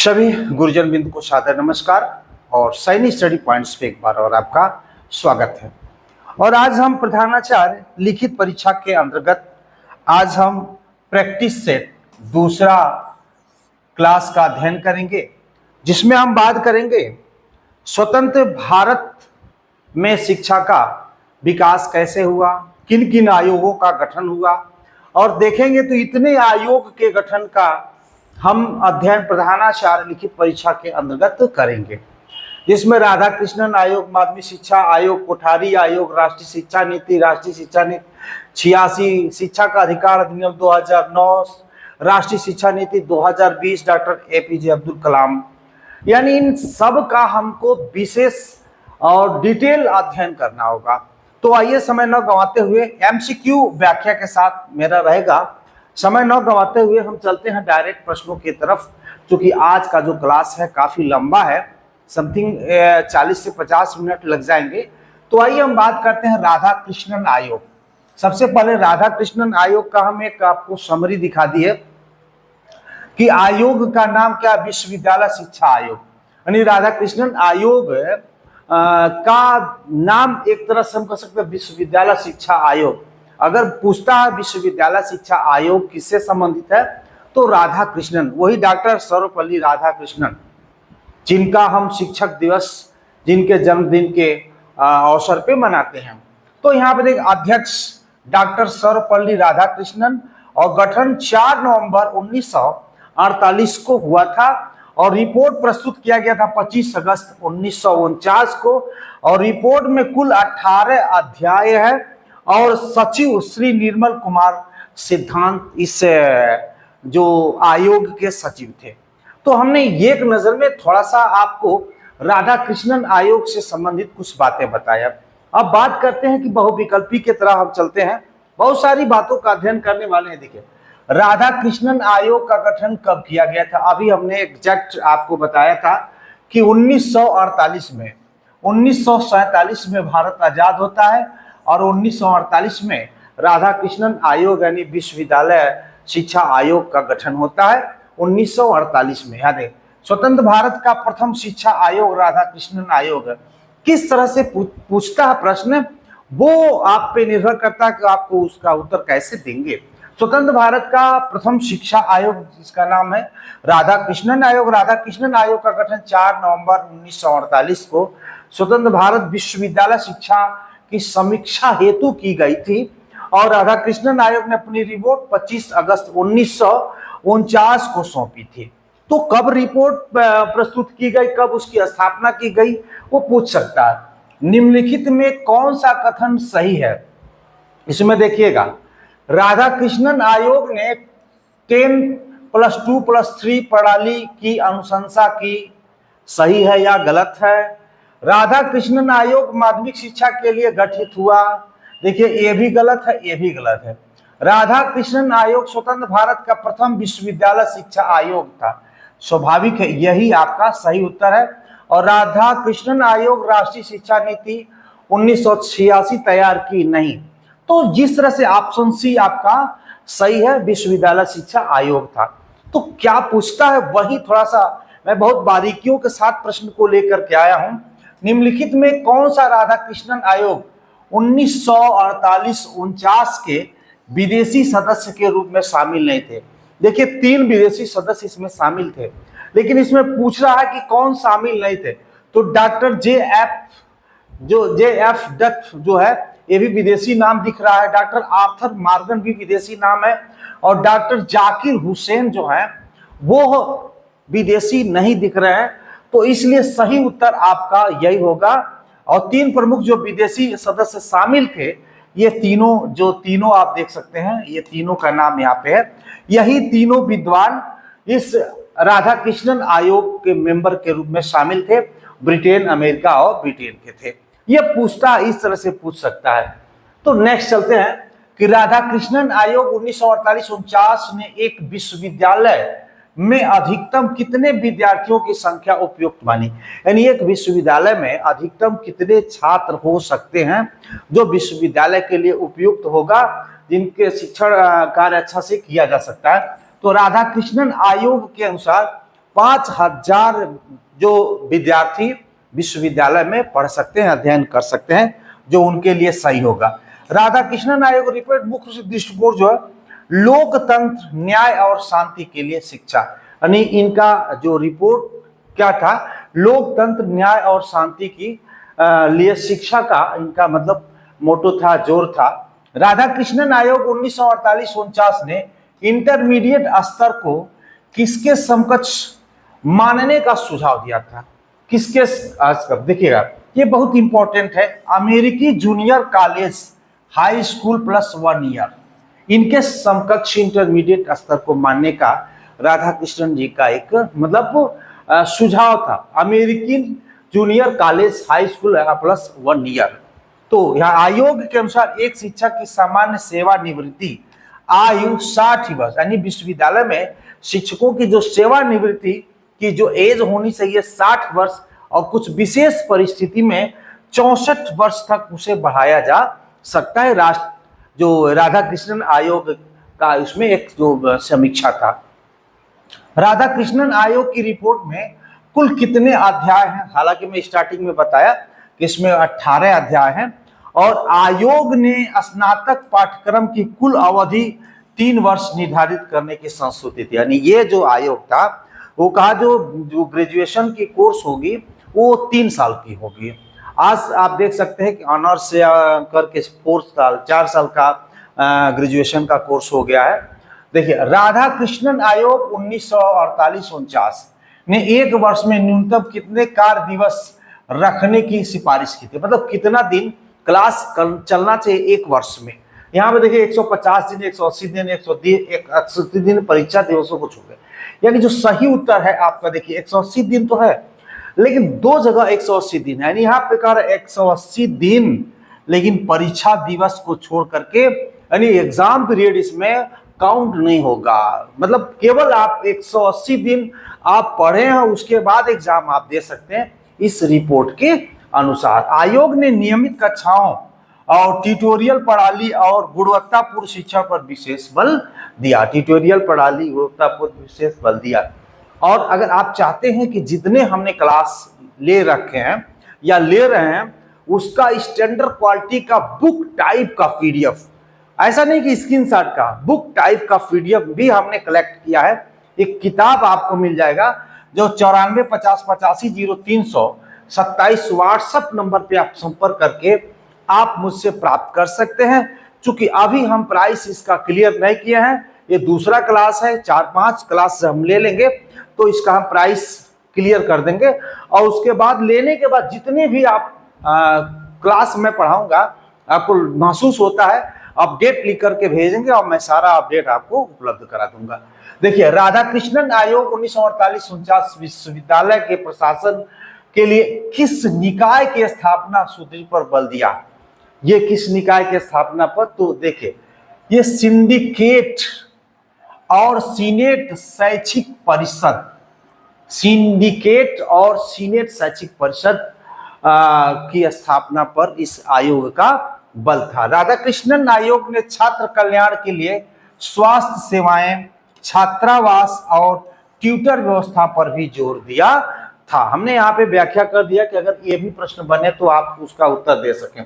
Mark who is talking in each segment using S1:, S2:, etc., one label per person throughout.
S1: सभी गुरुजन बिंदु को सादर नमस्कार और सैनिक स्टडी पॉइंट्स पे एक बार और आपका स्वागत है। और आज हम प्रधानाचार्य लिखित परीक्षा के अंतर्गत आज हम प्रैक्टिस सेट दूसरा क्लास का अध्ययन करेंगे, जिसमें हम बात करेंगे स्वतंत्र भारत में शिक्षा का विकास कैसे हुआ, किन किन आयोगों का गठन हुआ, और देखेंगे तो इतने आयोग के गठन का हम अध्ययन प्रधानाचार्य लिखित परीक्षा के अंतर्गत करेंगे, जिसमें राधा कृष्णन आयोग, माध्यमिक शिक्षा आयोग, कोठारी आयोग, राष्ट्रीय शिक्षा नीति 86, शिक्षा का अधिकार अधिनियम 2009, राष्ट्रीय शिक्षा नीति 2020, डॉक्टर एपीजे अब्दुल कलाम, यानी इन सब का हमको विशेष और डिटेल अध्ययन करना होगा। तो आइए समय न गंवाते हुए एमसीक्यू व्याख्या के साथ मेरा रहेगा, समय न गंवाते हुए हम चलते हैं डायरेक्ट प्रश्नों की तरफ, क्योंकि आज का जो क्लास है काफी लंबा है, समथिंग 40 से 50 मिनट लग जाएंगे। तो आइए हम बात करते हैं राधा कृष्णन आयोग। सबसे पहले राधा कृष्णन आयोग का हम एक आपको समरी दिखा दी है कि आयोग का नाम क्या, विश्वविद्यालय शिक्षा आयोग, यानी राधा कृष्णन आयोग का नाम एक तरह से हम कह सकते हैं विश्वविद्यालय शिक्षा आयोग। अगर पूछता है विश्वविद्यालय शिक्षा आयोग किससे संबंधित है, तो राधा कृष्णन, वही डॉक्टर सर्वपल्ली राधाकृष्णन, जिनका हम शिक्षक दिवस जिनके जन्मदिन के अवसर पे मनाते हैं। तो यहाँ पर एक अध्यक्ष डॉक्टर सर्वपल्ली राधाकृष्णन, और गठन 4 नवंबर 1948 को हुआ था, और रिपोर्ट प्रस्तुत किया गया था 25 अगस्त 1949 को, और रिपोर्ट में कुल 18 अध्याय है, और सचिव श्री निर्मल कुमार सिद्धांत इस जो आयोग के सचिव थे। तो हमने एक नजर में थोड़ा सा आपको राधा कृष्णन आयोग से संबंधित कुछ बातें बताया। अब बात करते हैं कि बहुविकल्पी की तरह हम चलते हैं, बहुत सारी बातों का अध्ययन करने वाले हैं। देखिए, राधा कृष्णन आयोग का गठन कब किया गया था, अभी हमने एग्जैक्ट आपको बताया था कि 1948 में, 1947 में भारत आजाद होता है, और 1948 में राधा कृष्णन आयोग यानी विश्वविद्यालय शिक्षा आयोग का गठन होता है 1948 में। याद है, स्वतंत्र भारत का प्रथम शिक्षा आयोग राधा कृष्णन आयोग है। किस तरह से पूछता है प्रश्न, वो आप पे निर्भर करता है कि आपको उसका उत्तर कैसे देंगे। स्वतंत्र भारत का प्रथम शिक्षा आयोग, जिसका नाम है राधा कृष्णन आयोग, राधा कृष्णन आयोग का गठन 4 नवंबर 1948 को स्वतंत्र भारत विश्वविद्यालय शिक्षा की समीक्षा हेतु की गई थी, और राधा कृष्णन आयोग ने अपनी रिपोर्ट 25 अगस्त 1949 को सौंपी थी। तो कब रिपोर्ट प्रस्तुत की गई, कब उसकी स्थापना की गई, वो पूछ सकता है। निम्नलिखित में कौन सा कथन सही है, इसमें देखिएगा, राधा कृष्णन आयोग ने 10+2+3 प्रणाली की अनुशंसा की, सही है या गलत है। राधा कृष्णन आयोग माध्यमिक शिक्षा के लिए गठित हुआ, देखिए ये भी गलत है, ये भी गलत है। राधा कृष्णन आयोग स्वतंत्र भारत का प्रथम विश्वविद्यालय शिक्षा आयोग था, स्वाभाविक है, यही आपका सही उत्तर है। और राधा कृष्णन आयोग राष्ट्रीय शिक्षा नीति 1986 तैयार की नहीं। तो जिस तरह से ऑप्शन सी आपका सही है, विश्वविद्यालय शिक्षा आयोग था। तो क्या पूछता है वही थोड़ा सा मैं बहुत बारीकियों के साथ प्रश्न को लेकर के आया हूं। निम्नलिखित में कौन सा राधा कृष्णन आयोग 1948-49 के विदेशी सदस्य के रूप में शामिल नहीं थे। देखिए 3 विदेशी सदस्य इसमें शामिल थे, लेकिन इसमें पूछ रहा है कि कौन शामिल नहीं थे। तो डॉक्टर जे.एफ. डट जो है, ये भी विदेशी नाम दिख रहा है। डॉक्टर आर्थर मॉर्गन भी विदेशी नाम है, और डॉक्टर जाकिर हुसैन जो है वो विदेशी नहीं दिख रहे हैं। तो इसलिए सही उत्तर आपका यही होगा। और 3 प्रमुख जो विदेशी सदस्य शामिल थे, ये तीनों आप देख सकते हैं, ये तीनों का नाम यहाँ पे है। यही तीनों विद्वान इस राधा कृष्णन आयोग के मेंबर के रूप में शामिल थे, ब्रिटेन, अमेरिका और ब्रिटेन के थे। ये पूछता इस तरह से पूछ सकता है। तो नेक्स्ट चलते हैं कि राधा कृष्णन आयोग 1948-49 ने एक विश्वविद्यालय में अधिकतम कितने विद्यार्थियों की संख्या उपयुक्त मानी, यानी एक विश्वविद्यालय में अधिकतम कितने छात्र हो सकते हैं जो विश्वविद्यालय के लिए उपयुक्त होगा, जिनके शिक्षण कार्य अच्छा से किया जा सकता है। तो राधा कृष्णन आयोग के अनुसार 5,000 जो विद्यार्थी विश्वविद्यालय में पढ़ सकते हैं, अध्ययन कर सकते हैं, जो उनके लिए सही होगा। राधाकृष्णन आयोग रिपोर्ट मुख्य दृष्टिकोण जो है लोकतंत्र, न्याय और शांति के लिए शिक्षा, यानी इनका जो रिपोर्ट क्या था, लोकतंत्र, न्याय और शांति की लिए शिक्षा का इनका मतलब मोटो था, जोर था। राधाकृष्णन आयोग 1948-49 ने इंटरमीडिएट स्तर को किसके समकक्ष मानने का सुझाव दिया था? किसके? आज कब देखिएगा, ये बहुत इंपॉर्टेंट है। अमेरिकी junior college high school plus 1 year, इनके समकक्ष इंटरमीडिएट स्तर को मानने का राधाकृष्णन जी का एक मतलब सुझाव था। अमेरिकी junior college high school plus 1 year. तो यह आयोग के अनुसार एक शिक्षक की सामान्य सेवानिवृत्ति आयु 60 वर्ष, यानी विश्वविद्यालय में शिक्षकों की जो सेवानिवृत्ति की जो एज होनी चाहिए 60 वर्ष, और कुछ विशेष परिस्थिति में 64 वर्ष तक उसे बढ़ाया जा सकता है। जो राधाकृष्णन आयोग का इसमें एक जो समीक्षा था। राधाकृष्णन आयोग की रिपोर्ट में कुल कितने अध्याय हैं? हालांकि मैं स्टार्टिंग में बताया कि इसमें 18 अध्याय हैं, और आयोग ने स्नातक पाठ्यक्रम की कुल अवधि 3 वर्ष निर्धारित करने की संस्तुति थी। यानी ये जो आयोग था वो कहा जो ग्रेजुएशन की कोर्स होगी वो 3 साल की होगी। आज आप देख सकते हैं कि ऑनर्स से करके 4 साल का ग्रेजुएशन का कोर्स हो गया है। देखिए, राधाकृष्णन आयोग 1948-49 ने 1 वर्ष में न्यूनतम कितने कार्य दिवस रखने की सिफारिश की थी? मतलब कितना दिन क्लास चलना चाहिए 1 वर्ष में। यहाँ पे देखिए 150 दिन, 180 दिन, 180 दिन परीक्षा दिवसों को छोड़, यानी जो सही उत्तर है आपका देखिए 180 दिन तो है, लेकिन 2 जगह 180 दिन है, यानी यहाँ पे कह रहे 180 दिन, लेकिन परीक्षा दिवस को छोड़ करके, यानी एग्जाम पीरियड इसमें काउंट नहीं होगा। मतलब केवल आप 180 दिन आप पढ़े हैं, उसके बाद एग्जाम आप दे सकते हैं इस रिपोर्ट के अनुसार। आयोग ने नियमित कक्षाओं और ट्यूटोरियल प्रणाली और गुणवत्तापूर्ण शिक्षा पर विशेष बल दिया। ट्यूटोरियल प्रणाली, गुणवत्तापूर्ण विशेष बल दिया। और अगर आप चाहते हैं कि जितने हमने क्लास ले रखे हैं या ले रहे हैं उसका स्टैंडर्ड क्वालिटी का बुक टाइप का पीडीएफ, ऐसा नहीं कि स्क्रीनशॉट का, बुक टाइप का पीडीएफ भी हमने कलेक्ट किया है। एक किताब आपको मिल जाएगा जो 9450850327 व्हाट्सएप नंबर पे आप संपर्क करके आप मुझसे प्राप्त कर सकते हैं। चूंकि अभी हम प्राइस इसका क्लियर नहीं किए हैं, ये दूसरा क्लास है, 4-5 क्लास से हम ले लेंगे तो इसका हम प्राइस क्लियर कर देंगे। और उसके बाद लेने के बाद जितने भी आप क्लास में पढ़ाऊंगा आपको महसूस होता है, अपडेट लिख करके भेजेंगे और मैं सारा अपडेट आपको उपलब्ध करा दूंगा। देखिए, राधाकृष्णन आयोग 1948-49 विश्वविद्यालय के प्रशासन के लिए किस निकाय की स्थापना सूत्री पर बल दिया? ये किस निकाय की स्थापना पर? तो देखिए, ये सिंडिकेट और सीनेट शैक्षिक परिषद, सिंडिकेट और सीनेट शैक्षिक परिषद की स्थापना पर इस आयोग का बल था। राधाकृष्णन आयोग ने छात्र कल्याण के लिए स्वास्थ्य सेवाएं, छात्रावास और ट्यूटर व्यवस्था पर भी जोर दिया था। हमने यहाँ पे व्याख्या कर दिया कि अगर ये भी प्रश्न बने तो आप उसका उत्तर दे सकें।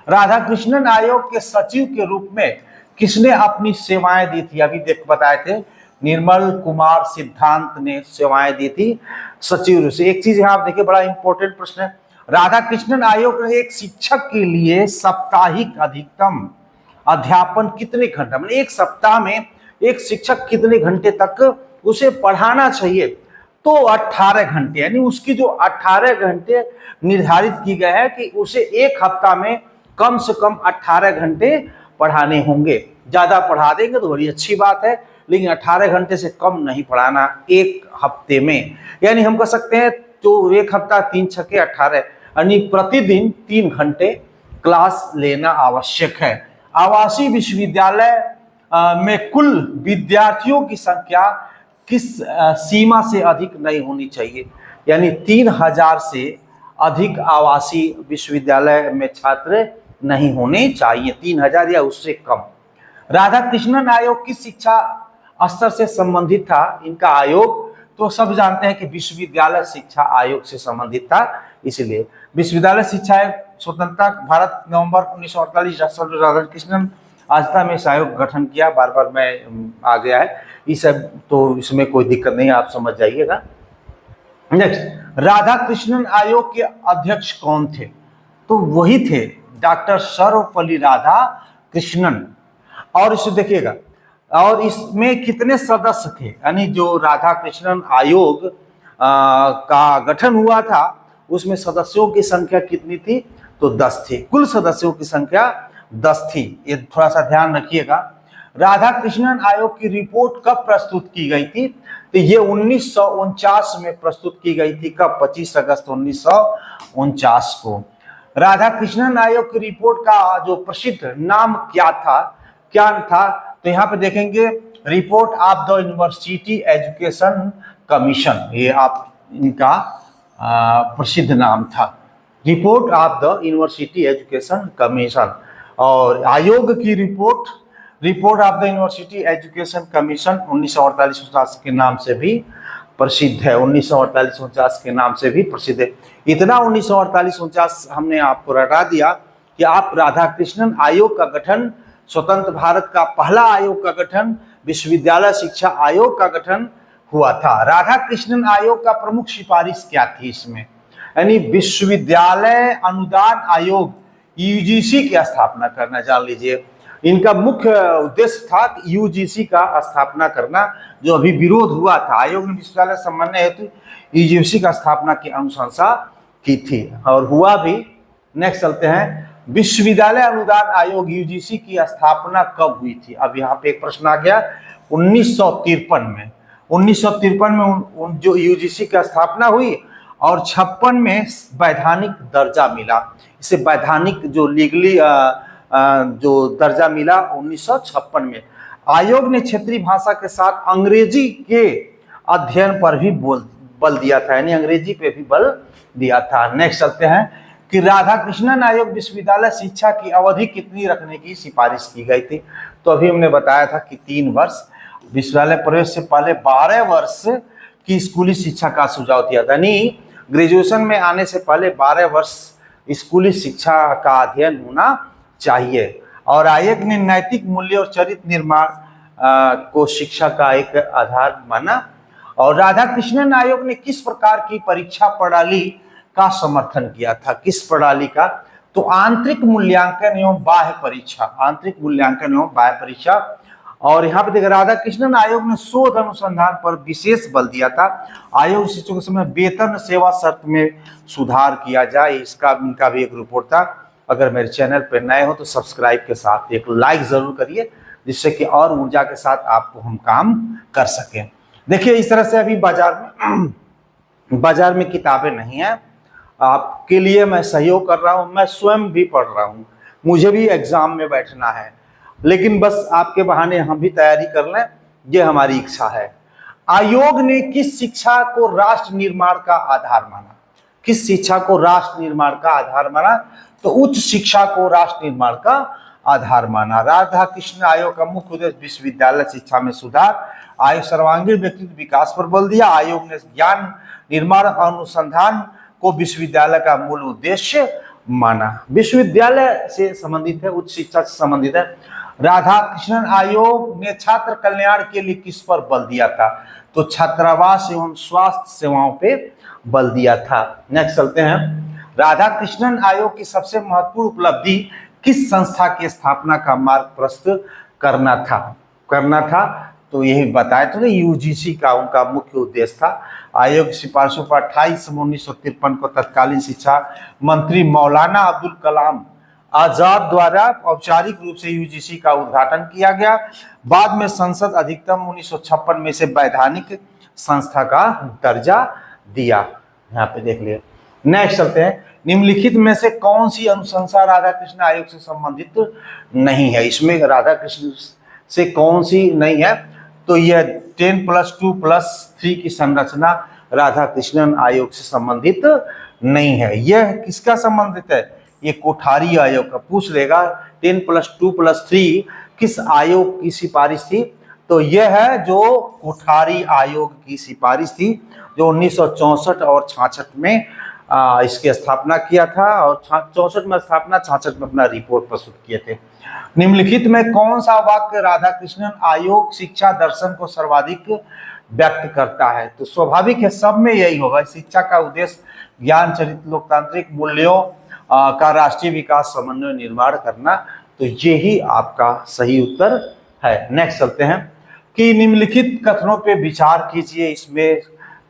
S1: राधाकृष्णन आयोग के सचिव के रूप में किसने अपनी सेवाएं दी थी? अभी बताए थे, निर्मल कुमार सिद्धांत ने सेवाएं दी थी सचिव से। एक चीज यहाँ देखिए, बड़ा इंपॉर्टेंट प्रश्न है। राधाकृष्णन आयोग ने एक शिक्षक के लिए साप्ताहिक अधिकतम अध्यापन कितने घंटा, मतलब एक सप्ताह में एक शिक्षक कितने घंटे तक उसे पढ़ाना चाहिए? तो 18 घंटे, यानी उसकी जो 18 घंटे निर्धारित की गए हैं कि उसे एक हफ्ता में कम से कम 18 घंटे पढ़ाने होंगे। ज्यादा पढ़ा देंगे तो बड़ी अच्छी बात है, लेकिन 18 घंटे से कम नहीं पढ़ाना एक हफ्ते में। यानी हम कह सकते हैं तो एक हफ्ता 3 छक्के 18, यानी प्रतिदिन 3 घंटे क्लास लेना आवश्यक है। आवासीय विश्वविद्यालय में कुल विद्यार्थियों की संख्या किस सीमा से अधिक नहीं होनी चाहिए? यानी 3000 से अधिक आवासीय विश्वविद्यालय में छात्र नहीं होने चाहिए, 3000 या उससे कम। राधाकृष्णन आयोग किस शिक्षा स्तर से संबंधित था? इनका आयोग तो सब जानते हैं कि विश्वविद्यालय शिक्षा आयोग से संबंधित था, इसलिए विश्वविद्यालय शिक्षा आयोग स्वतंत्रता भारत नवंबर 1948 डॉक्टर राधाकृष्णन आस्था में इस आयोग गठन किया। बार बार मैं आ गया है इस सब, तो इसमें कोई दिक्कत नहीं है, आप समझ जाइएगा। नेक्स्ट, राधाकृष्णन आयोग के अध्यक्ष कौन थे? तो वही थे डॉक्टर सर्वपल्ली राधाकृष्णन। और इसे देखिएगा, और इसमें कितने सदस्य थे, यानी जो राधाकृष्णन आयोग का गठन हुआ था उसमें सदस्यों की संख्या कितनी थी? तो 10 थी। कुल सदस्यों की संख्या 10 थी। ये थोड़ा सा ध्यान रखिएगा। राधाकृष्णन आयोग की रिपोर्ट कब प्रस्तुत की गई थी? तो ये 1949 में प्रस्तुत की गई थी। कब? 25 अगस्त 1949 को। राधाकृष्णन आयोग की रिपोर्ट का जो प्रसिद्ध नाम क्या था? तो यहाँ पे देखेंगे, report of the university education commission, ये आप इनका प्रसिद्ध नाम था, report of the university education commission. और आयोग की report of the university education commission 1948-49 के नाम से भी प्रसिद्ध है। 1948-49 के नाम से भी प्रसिद्ध है। इतना 1948-49 हमने आपको रटा दिया कि आप राधाकृष्णन आयोग का गठन, स्वतंत्र भारत का पहला आयोग का गठन, विश्वविद्यालय शिक्षा आयोग का गठन हुआ था। राधाकृष्णन आयोग का प्रमुख सिफारिश क्या थी इसमें? यानी विश्वविद्यालय अनुदान आयोग यूजीसी की स्थापना करना। जान लीजिए, इनका मुख्य उद्देश्य था कि यूजीसी का स्थापना करना, जो अभी विरोध हुआ था। आयोग ने विश्वविद्यालय समन्वय हेतु यूजीसी का स्थापना की अनुशंसा की थी और हुआ भी। नेक्स्ट चलते हैं, विश्वविद्यालय अनुदान आयोग यूजीसी की स्थापना कब हुई थी? अब यहाँ पे एक प्रश्न आ गया। 1953 में। 1953 में जो यूजीसी की स्थापना हुई और 56 में वैधानिक दर्जा मिला। इसे वैधानिक जो लीगली जो दर्जा मिला 1956 में। आयोग ने क्षेत्रीय भाषा के साथ अंग्रेजी के अध्ययन पर भी बल दिया था, यानी अंग्रेजी पे भी बल दिया था। नेक्स्ट चलते हैं कि राधाकृष्णन आयोग विश्वविद्यालय शिक्षा की अवधि कितनी रखने की सिफारिश की गई थी? तो अभी हमने बताया था कि 3 वर्ष। विश्वविद्यालय प्रवेश से पहले 12 वर्ष की स्कूली शिक्षा का सुझाव दिया था, यानी ग्रेजुएशन में आने से पहले 12 वर्ष स्कूली शिक्षा का अध्ययन होना चाहिए। और आयोग ने नैतिक मूल्य और चरित्र निर्माण को शिक्षा का एक आधार माना। और राधाकृष्णन आयोग ने किस प्रकार की परीक्षा प्रणाली का समर्थन किया था? किस प्रणाली का? तो आंतरिक मूल्यांकन एवं बाह्य परीक्षा, आंतरिक मूल्यांकन एवं बाह्य परीक्षा। और यहाँ पे देखिए, राधाकृष्णन आयोग ने शोध अनुसंधान पर विशेष बल दिया था। आयोग शिक्षकों के समय वेतन सेवा शर्त में सुधार किया जाए, इसका इनका भी एक रिपोर्ट था। अगर मेरे चैनल पर नए हो तो सब्सक्राइब के साथ एक लाइक जरूर करिए, जिससे कि और ऊर्जा के साथ आपको हम काम कर सकें। देखिए, इस तरह से अभी बाजार में किताबें नहीं है, आपके लिए मैं सहयोग कर रहा हूं। मैं स्वयं भी पढ़ रहा हूं, मुझे भी एग्जाम में बैठना है, लेकिन बस आपके बहाने हम भी तैयारी कर लें, ये हमारी इच्छा है। आयोग ने किस शिक्षा को राष्ट्र निर्माण का आधार माना? किस शिक्षा को राष्ट्र निर्माण का आधार माना? तो उच्च शिक्षा को राष्ट्र निर्माण का आधार माना। राधाकृष्ण आयोग का मुख्य उद्देश्य विश्वविद्यालय शिक्षा में सुधार। आयोग सर्वांगीण व्यक्तित्व विकास पर बल दिया। आयोग ने ज्ञान निर्माण अनुसंधान को विश्वविद्यालय का मूल उद्देश्य माना। विश्वविद्यालय से संबंधित है, उच्च शिक्षा से संबंधित है। राधाकृष्णन आयोग ने छात्र कल्याण के लिए किस पर बल दिया था? तो छात्रावास एवं स्वास्थ्य सेवाओं पे बल दिया था। नेक्स्ट चलते हैं, राधाकृष्णन आयोग की सबसे महत्वपूर्ण उपलब्धि किस संस्था की स्थापना का मार्ग प्रशस्त करना था? तो यही बताया तो यूजीसी का उनका मुख्य उद्देश्य था। आयोग की सिफारिशों पर 28 मई 1953 को तत्कालीन शिक्षा मंत्री मौलाना अब्दुल कलाम आजाद द्वारा औपचारिक रूप से यूजीसी का उद्घाटन किया गया। बाद में संसद अधिनियम 1956 में से वैधानिक संस्था का दर्जा दिया। यहाँ पे देख लिए। नेक्स्ट चलते हैं, निम्नलिखित में से कौन सी अनुशंसा राधाकृष्ण आयोग से संबंधित नहीं है? इसमें राधाकृष्ण से कौन सी नहीं है? तो यह 10+2+3 की संरचना राधाकृष्णन आयोग से संबंधित नहीं है। यह किसका संबंधित है? ये कोठारी आयोग का। पूछ लेगा 10+2+3 किस आयोग की सिफारिश थी? तो यह है जो कोठारी आयोग की सिफारिश थी, जो 1964 और 66 में इसकी स्थापना किया था, और 64 में स्थापना, 66 में अपना रिपोर्ट प्रस्तुत किए थे। निम्नलिखित में कौन सा वाक्य राधाकृष्णन आयोग शिक्षा दर्शन को सर्वाधिक व्यक्त करता है? तो स्वाभाविक है, सब में यही होगा। शिक्षा का उद्देश्य ज्ञान चरित्र लोकतांत्रिक मूल्यों का राष्ट्रीय विकास समन्वय निर्माण करना, तो यही आपका सही उत्तर है। नेक्स्ट चलते हैं कि निम्नलिखित कथनों पे विचार कीजिए, इसमें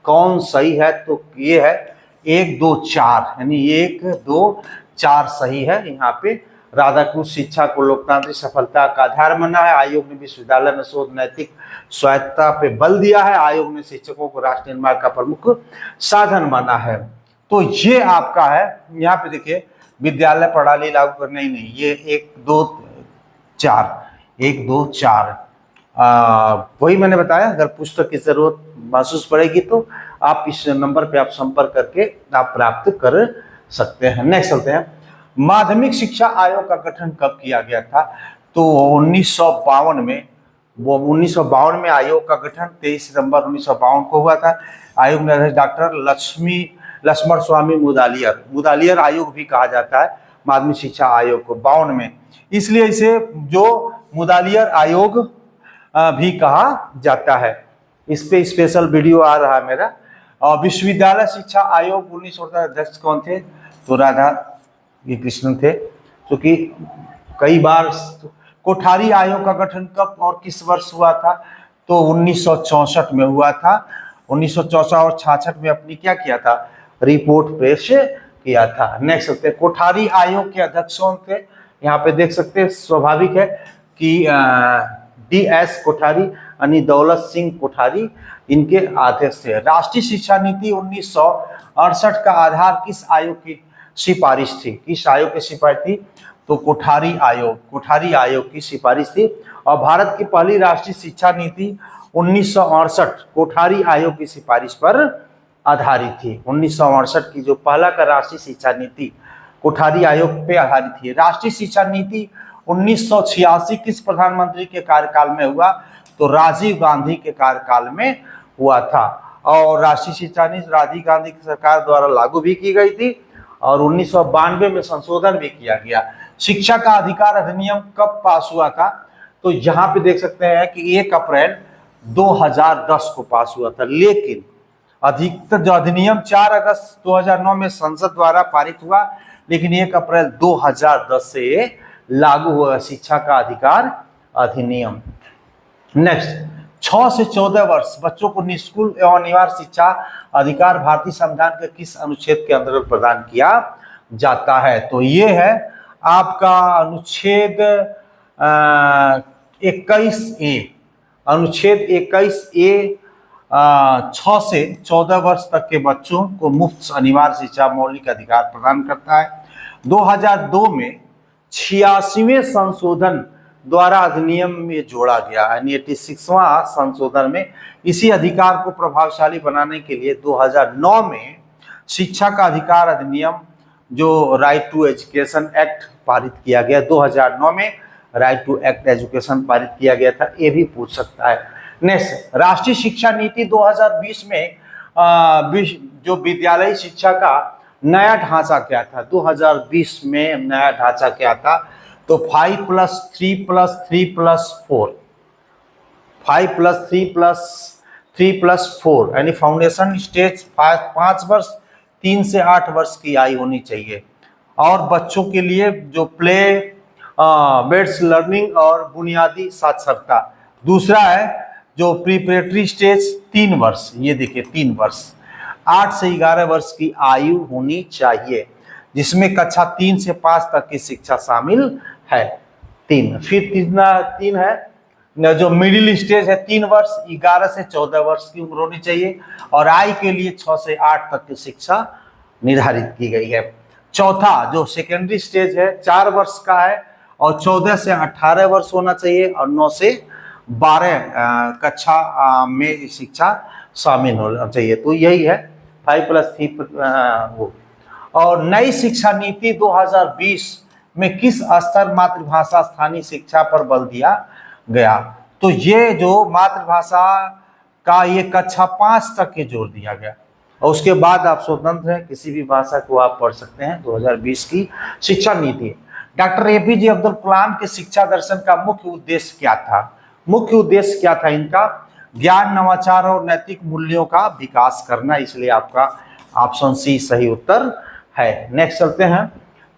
S1: कौन सही है? तो ये है 1 2 4, यानी 1 2 4 सही है। यहाँ पे राधाकृष्ण शिक्षा को लोकतांत्रिक सफलता का आधार माना है। आयोग ने विश्वविद्यालय में शोध नैतिक स्वायत्तता पे बल दिया है। आयोग ने शिक्षकों को राष्ट्र निर्माण का प्रमुख साधन माना है। तो ये आपका है। यहाँ पे देखिए, विद्यालय प्रणाली लागू करना ही नहीं, ये 1 2 4 वही मैंने बताया। अगर पुस्तक की जरूरत महसूस पड़ेगी तो आप इस नंबर पे आप संपर्क करके आप प्राप्त कर सकते हैं। नेक्स्ट चलते हैं, माध्यमिक शिक्षा आयोग का गठन कब किया गया था? तो 1952 में। वो 1952 में आयोग का गठन 23 सितंबर 1952 को हुआ था। आयोग में डॉक्टर लक्ष्मण स्वामी मुदालियर आयोग भी कहा जाता है माध्यमिक शिक्षा आयोग को, 52 में। इसलिए इसे जो मुदालियर आयोग भी कहा जाता है। इस पे स्पेशल वीडियो आ रहा है मेरा। और विश्वविद्यालय शिक्षा आयोग 1968 अध्यक्ष कौन थे? तो राधा कृष्णन थे। क्योंकि कई बार कोठारी आयोग का गठन कब और किस वर्ष हुआ था? तो 1964 में हुआ था। 1964 और 66 में अपनी क्या किया था? रिपोर्ट पेश किया था। नेक्स्ट सकते हैं, कोठारी आयोग के अध्यक्ष कौन थे? यहाँ पे देख सकते हैं, स्वाभाविक है कि DS कोठारी यानी दौलत सिंह कोठारी इनके अध्यक्ष थे। राष्ट्रीय शिक्षा नीति 1968 का आधार किस आयोग की सिफारिश थी? किस आयोग की सिफारिश थी? तो कोठारी आयोग की सिफारिश थी। और भारत की पहली राष्ट्रीय शिक्षा नीति 1968 कोठारी आयोग की सिफारिश पर आधारित थी। 1968 की जो पहला का राष्ट्रीय शिक्षा नीति कोठारी आयोग पे आधारित थी। राष्ट्रीय शिक्षा नीति 1986 किस प्रधानमंत्री के कार्यकाल में हुआ? तो राजीव गांधी के कार्यकाल में हुआ था। और राष्ट्रीय शिक्षा नीति राजीव गांधी की सरकार द्वारा लागू भी की गई थी और 1992 में संशोधन भी किया गया। शिक्षा का अधिकार अधिनियम कब पास हुआ था? तो यहाँ पे देख सकते हैं कि 1 अप्रैल 2010 को पास हुआ था, लेकिन अधिकतर जो अधिनियम 4 अगस्त 2009 में संसद द्वारा पारित हुआ, लेकिन 1 अप्रैल 2010 से लागू हुआ शिक्षा का अधिकार अधिनियम। नेक्स्ट, 6 से 14 वर्ष बच्चों को निःशुल्क एवं अनिवार्य शिक्षा अधिकार भारतीय संविधान के किस अनुच्छेद के अंतर्गत प्रदान किया जाता है? तो ये है आपका अनुच्छेद 21A। अनुच्छेद 21A 6 से 14 वर्ष तक के बच्चों को मुफ्त अनिवार्य शिक्षा मौलिक अधिकार प्रदान करता है। 2002 में 86वें संशोधन द्वारा अधिनियम में जोड़ा गया, यानी 86वां संशोधन में इसी अधिकार को प्रभावशाली बनाने के लिए 2009 में शिक्षा का अधिकार अधिनियम जो राइट टू एजुकेशन एक्ट पारित किया गया। 2009 में राइट टू एक्ट एजुकेशन पारित किया गया था, ये भी पूछ सकता है। नेक्स्ट, राष्ट्रीय शिक्षा नीति 2020 में जो विद्यालयी शिक्षा का नया ढांचा क्या था? 2020 में नया ढांचा क्या था? तो 5+3+3+4 5+3+3+4 यानी फाउंडेशन स्टेज 5 वर्ष, 3 से 8 वर्ष की आयु होनी चाहिए। और बच्चों के लिए जो प्ले बेस्ड लर्निंग और बुनियादी साक्षरता। दूसरा है जो प्रीपरेटरी स्टेज 3 वर्ष, ये देखिए 3 वर्ष। 8 से 11 वर्ष की आयु होनी चाहिए, जिसमें कक्षा 3 से 5 तक की शिक्षा शामिल है। 3 फिर 3 है जो मिडिल स्टेज है 3 वर्ष, 11 से 14 वर्ष की उम्र होनी चाहिए। और आई के लिए 6 से 8 तक की शिक्षा निर्धारित की गई है। चौथा जो सेकेंडरी स्टेज है 4 वर्ष का है और 14 से 18 वर्ष होना चाहिए और 9 से 12 कक्षा में शिक्षा शामिल होना चाहिए। तो यही है 5+3 और नई शिक्षा नीति 2020 में किस स्तर मातृभाषा स्थानीय शिक्षा पर बल दिया गया? तो ये जो मातृभाषा का ये कक्षा 5 तक के जोर दिया गया और उसके बाद आप स्वतंत्र हैं, किसी भी भाषा को आप पढ़ सकते हैं। 2020 की शिक्षा नीति। डॉक्टर एपीजे अब्दुल कलाम के शिक्षा दर्शन का मुख्य उद्देश्य क्या था? मुख्य उद्देश्य क्या था इनका? ज्ञान, नवाचार और नैतिक मूल्यों का विकास करना, इसलिए आपका ऑप्शन सी सही उत्तर है। नेक्स्ट चलते हैं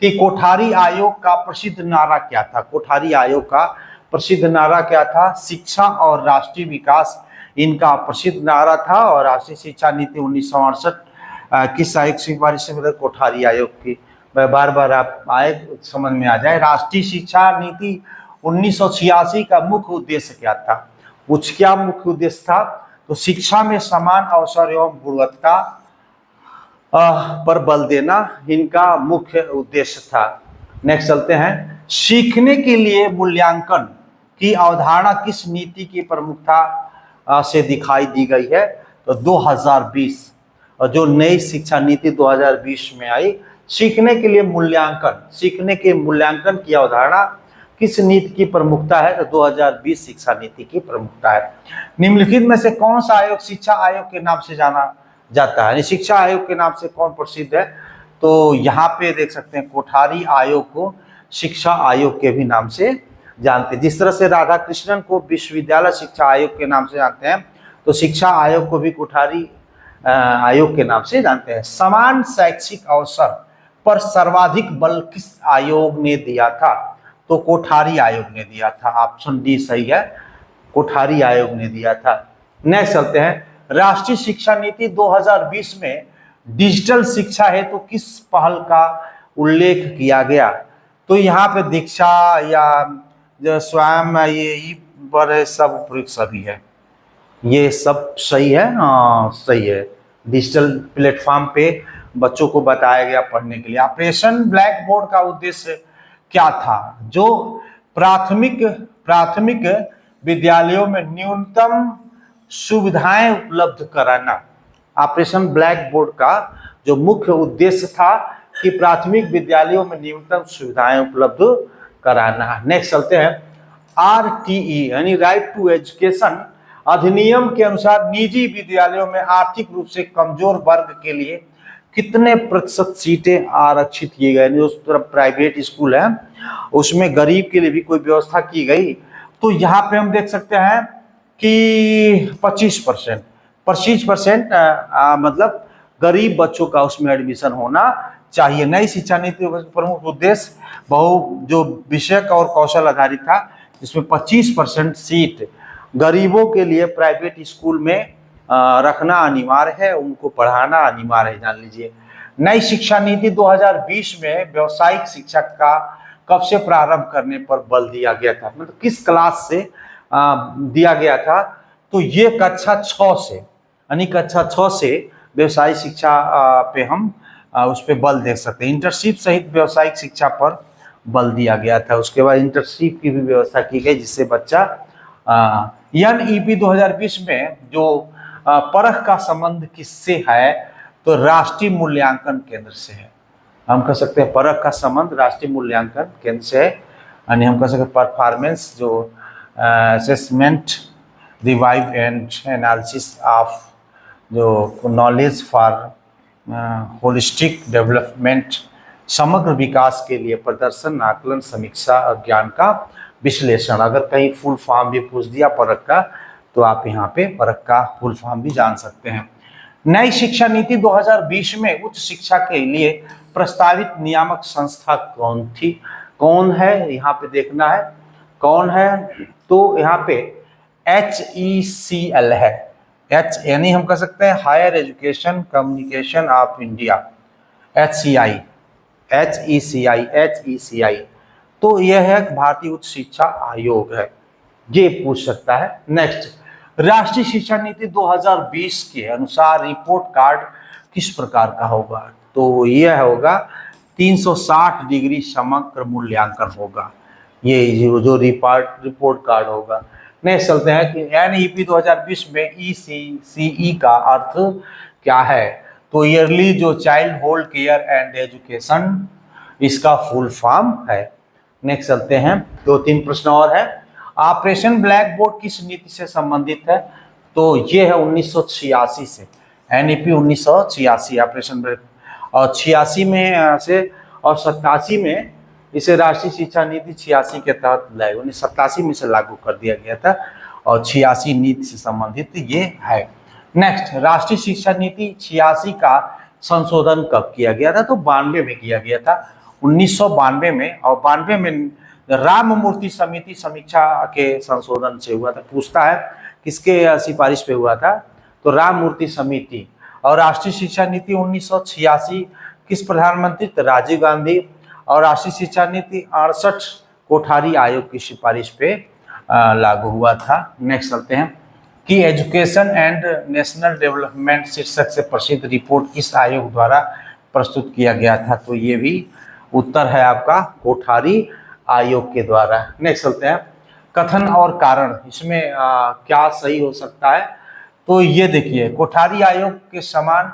S1: कि कोठारी आयोग का प्रसिद्ध नारा क्या था? कोठारी आयोग का प्रसिद्ध नारा क्या था? शिक्षा और राष्ट्रीय विकास इनका प्रसिद्ध नारा था। और राष्ट्रीय शिक्षा नीति 1968 किस आयोग से सिफारिश से मतलब कोठारी आयोग की, बार बार आप आए समझ में आ जाए। राष्ट्रीय शिक्षा नीति 1986 का मुख्य उद्देश्य क्या था? कुछ क्या मुख्य उद्देश्य था? तो शिक्षा में समान अवसर एवं गुणवत्ता पर बल देना इनका मुख्य उद्देश्य था। नेक्स्ट चलते हैं, सीखने के लिए मूल्यांकन की अवधारणा किस नीति की प्रमुखता से दिखाई दी गई है? तो 2020 और जो नई शिक्षा नीति 2020 में आई, सीखने के लिए मूल्यांकन, सीखने के मूल्यांकन की अवधारणा किस नीति की प्रमुखता है? तो 2020 शिक्षा नीति की प्रमुखता है। निम्नलिखित में से कौन सा आयोग शिक्षा आयोग के नाम से जाना जाता है? शिक्षा आयोग के नाम से कौन प्रसिद्ध है? तो यहाँ पे देख सकते हैं कोठारी आयोग को शिक्षा आयोग के भी नाम से जानते हैं। जिस तरह से राधा कृष्णन को विश्वविद्यालय शिक्षा आयोग के नाम से जानते हैं, तो शिक्षा आयोग को भी कोठारी आयोग के नाम से जानते हैं। समान शैक्षिक अवसर पर सर्वाधिक बल किस आयोग ने दिया था? तो कोठारी आयोग ने दिया था। ऑप्शन डी सही है, कोठारी आयोग ने दिया था। नेक्स्ट चलते हैं, राष्ट्रीय शिक्षा नीति 2020 में डिजिटल शिक्षा है तो किस पहल का उल्लेख किया गया? तो यहाँ पे दीक्षा या जो स्वयं ये पर सब उपयुक्त सभी है, ये सब सही है। हाँ सही है। डिजिटल प्लेटफॉर्म पे बच्चों को बताया गया पढ़ने के लिए। ऑपरेशन ब्लैक बोर्ड का उद्देश्य क्या था? जो प्राथमिक विद्यालयों में न्यूनतम सुविधाएं उपलब्ध कराना। ऑपरेशन ब्लैक बोर्ड का जो मुख्य उद्देश्य था कि प्राथमिक विद्यालयों में न्यूनतम सुविधाएं उपलब्ध कराना। नेक्स्ट चलते हैं, आरटीई यानी राइट टू एजुकेशन अधिनियम के अनुसार निजी विद्यालयों में आर्थिक रूप से कमजोर वर्ग के लिए कितने प्रतिशत सीटें आरक्षित किए गए? जो तरफ प्राइवेट स्कूल है उसमें गरीब के लिए भी कोई व्यवस्था की गई। तो यहाँ पे हम देख सकते हैं कि 25% मतलब गरीब बच्चों का उसमें एडमिशन होना चाहिए। नई शिक्षा नीति का प्रमुख उद्देश्य जो विषयक और कौशल आधारित था, जिसमें 25% सीट गरीबों के लिए प्राइवेट स्कूल में रखना अनिवार्य है, उनको पढ़ाना अनिवार्य है, जान लीजिए। नई शिक्षा नीति 2020 में व्यावसायिक शिक्षा का कब से प्रारंभ करने पर बल दिया गया था? मतलब किस क्लास से दिया गया था? तो ये कक्षा 6 से, यानी कक्षा 6 से व्यवसायिक शिक्षा पे हम उस पर बल दे सकते हैं। इंटर्नशिप सहित व्यवसायिक शिक्षा पर बल दिया गया था। उसके बाद इंटर्नशिप की भी व्यवस्था की गई, जिससे बच्चा NEP 2020 में जो परख का संबंध किससे है? तो राष्ट्रीय मूल्यांकन केंद्र से है। हम कह सकते हैं परख का संबंध राष्ट्रीय मूल्यांकन केंद्र से है, यानी हम कह सकते हैं परफॉर्मेंस जो assessment revive and analysis of जो नॉलेज फॉर होलिस्टिक डेवलपमेंट, समग्र विकास के लिए प्रदर्शन, आकलन, समीक्षा और ज्ञान का विश्लेषण। अगर कहीं फुल फॉर्म भी पूछ दिया परख का, तो आप यहाँ पे परख का फुल फॉर्म भी जान सकते हैं। नई शिक्षा नीति 2020 में उच्च शिक्षा के लिए प्रस्तावित नियामक संस्था कौन थी? कौन है यहाँ पे देखना है, कौन है? तो यहाँ पे HECL है। H यानी हम कह सकते हैं higher education communication of India, HECI। तो यह है भारतीय उच्च शिक्षा आयोग है, ये पूछ सकता है। नेक्स्ट, राष्ट्रीय शिक्षा नीति 2020 के अनुसार रिपोर्ट कार्ड किस प्रकार का होगा? तो यह होगा 360 डिग्री समग्र मूल्यांकन होगा, ये जो रिपोर्ट कार्ड होगा। नेक्स्ट चलते हैं कि NEP 2020 में ECE का अर्थ क्या है? तो ईयरली जो child hold care and education, इसका फुल फॉर्म है। नेक्स्ट चलते हैं, 2-3 प्रश्न और है। ऑपरेशन ब्लैक बोर्ड किस नीति से संबंधित है? तो ये है 1986 से, NEP 1986 ऑपरेशन ब्लैक, और 86 में से और 87 में इसे राष्ट्रीय शिक्षा नीति 86 के तहत 1987 में से लागू कर दिया गया था और 86 नीति से संबंधित ये है। नेक्स्ट, राष्ट्रीय शिक्षा नीति 86 का संशोधन कब किया गया था? तो 92 में किया गया था, 1992 में। और 92 में राममूर्ति समिति समीक्षा के संशोधन से हुआ था। पूछता है किसके सिफारिश पे हुआ था? तो राममूर्ति समिति। और राष्ट्रीय शिक्षा नीति 1986 किस प्रधानमंत्री? तो राजीव गांधी। और राष्ट्रीय शिक्षा नीति 68 कोठारी आयोग की सिफारिश पे लागू हुआ था। नेक्स्ट चलते हैं कि एजुकेशन एंड नेशनल डेवलपमेंट शीर्षक से प्रसिद्ध रिपोर्ट किस आयोग द्वारा प्रस्तुत किया गया था? तो ये भी उत्तर है आपका कोठारी आयोग के द्वारा। नेक्स्ट चलते हैं कथन और कारण, इसमें क्या सही हो सकता है? तो ये देखिए, कोठारी आयोग के समान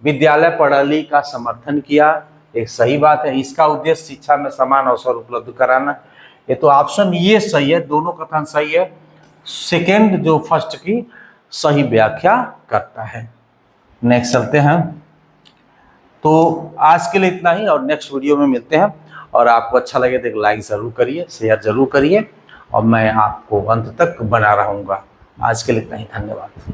S1: विद्यालय प्रणाली का समर्थन किया, एक सही बात है। इसका उद्देश्य शिक्षा में समान अवसर उपलब्ध कराना, ये तो ऑप्शन ये सही है, दोनों कथन सही है। सेकेंड जो फर्स्ट की सही व्याख्या करता है। नेक्स्ट चलते हैं। तो आज के लिए इतना ही और नेक्स्ट वीडियो में मिलते हैं। और आपको अच्छा लगे तो लाइक ज़रूर करिए, शेयर ज़रूर करिए और मैं आपको अंत तक बना रहूँगा। आज के लिए इतना ही, धन्यवाद।